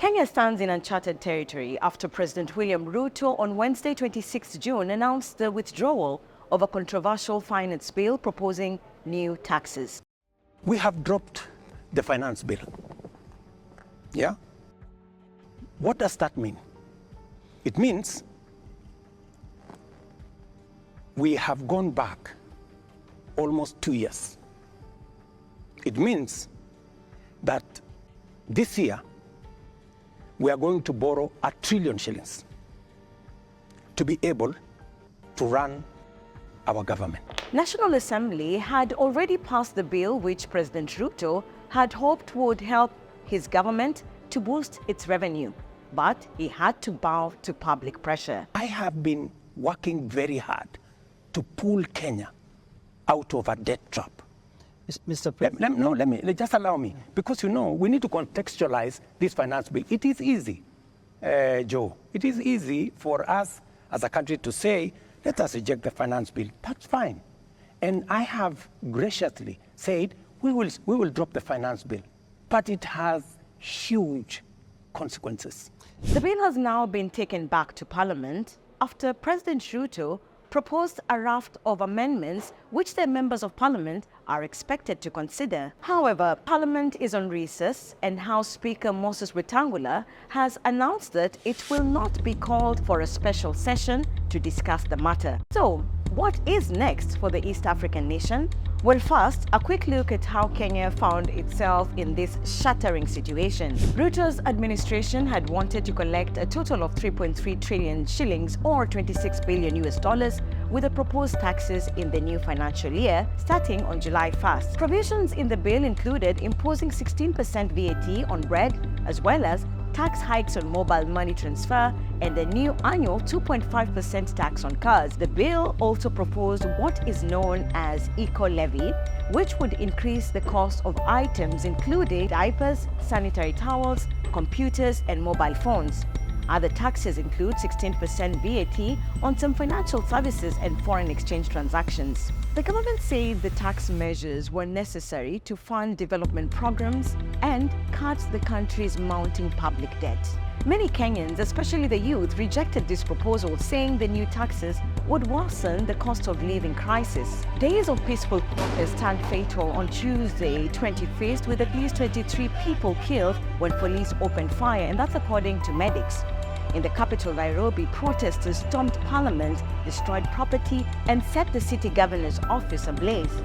Kenya stands in uncharted territory after President William Ruto on Wednesday, 26 June, announced the withdrawal of a controversial finance bill proposing new taxes. We have dropped the finance bill. Yeah? What does that mean? It means we have gone back almost 2 years. It means that this year we are going to borrow 1 trillion shillings to be able to run our government. National Assembly had already passed the bill which President Ruto had hoped would help his government to boost its revenue, but he had to bow to public pressure. I have been working very hard to pull Kenya out of a debt trap. Mr. President. Let me just allow me, because we need to contextualize this finance bill. It is easy, Joe. It is easy for us as a country to say, let us reject the finance bill. That's fine. And I have graciously said, we will drop the finance bill. But it has huge consequences. The bill has now been taken back to Parliament after President Ruto proposed a raft of amendments which the members of Parliament are expected to consider. However, Parliament is on recess and House Speaker Moses Wetangula has announced that it will not be called for a special session to discuss the matter. So, what is next for the East African nation? Well, first, a quick look at how Kenya found itself in this shattering situation. Ruto's administration had wanted to collect a total of 3.3 trillion shillings or 26 billion US dollars with the proposed taxes in the new financial year starting on July 1st. Provisions in the bill included imposing 16% VAT on bread as well as tax hikes on mobile money transfer and a new annual 2.5% tax on cars. The bill also proposed what is known as eco-levy, which would increase the cost of items including diapers, sanitary towels, computers and mobile phones. Other taxes include 16% VAT on some financial services and foreign exchange transactions. The government said the tax measures were necessary to fund development programs and cut the country's mounting public debt. Many Kenyans, especially the youth, rejected this proposal, saying the new taxes would worsen the cost of living crisis. Days of peaceful protest turned fatal on Tuesday, 25th, with at least 23 people killed when police opened fire, and that's according to medics. In the capital, Nairobi, protesters stormed Parliament, destroyed property, and set the city governor's office ablaze.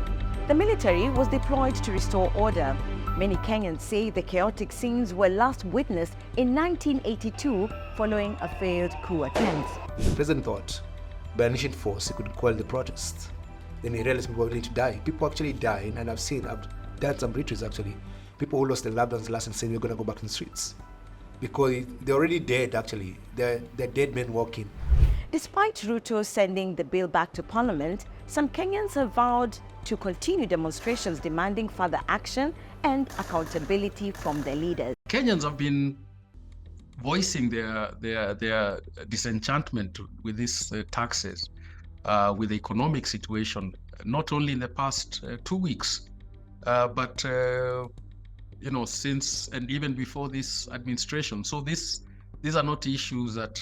The military was deployed to restore order. Many Kenyans say the chaotic scenes were last witnessed in 1982 following a failed coup attempt. The president thought by unleashing force he could quell the protests. Then he realized people were going to die. People actually died, and I've done some breaches actually. People who lost their loved ones last and saying we're going to go back in the streets. Because they're already dead, actually. They're dead men walking. Despite Ruto sending the bill back to Parliament, some Kenyans have vowed to continue demonstrations demanding further action and accountability from their leaders. Kenyans have been voicing their disenchantment with these taxes, with the economic situation, not only in the past 2 weeks, but since and even before this administration. So these are not issues that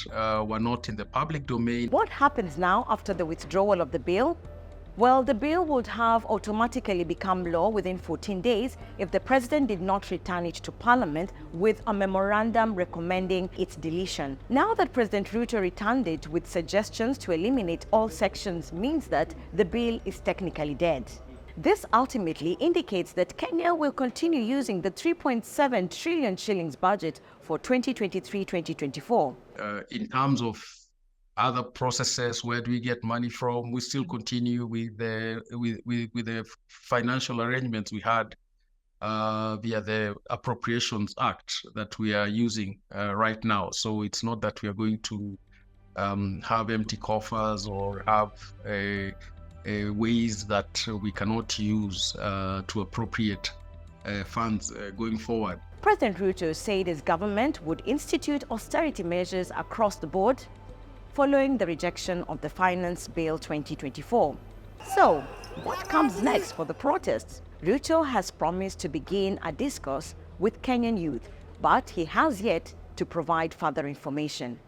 were not in the public domain. What happens now after the withdrawal of the bill? Well, the bill would have automatically become law within 14 days if the president did not return it to Parliament with a memorandum recommending its deletion. Now that President Ruto returned it with suggestions to eliminate all sections means that the bill is technically dead. This ultimately indicates that Kenya will continue using the 3.7 trillion shillings budget for 2023-2024. In terms of other processes, where do we get money from? We still continue with the financial arrangements we had via the Appropriations Act that we are using right now. So it's not that we are going to have empty coffers or have ways that we cannot use to appropriate funds going forward. President Ruto said his government would institute austerity measures across the board following the rejection of the Finance Bill 2024. So, what comes next for the protests? Ruto has promised to begin a discourse with Kenyan youth, but he has yet to provide further information.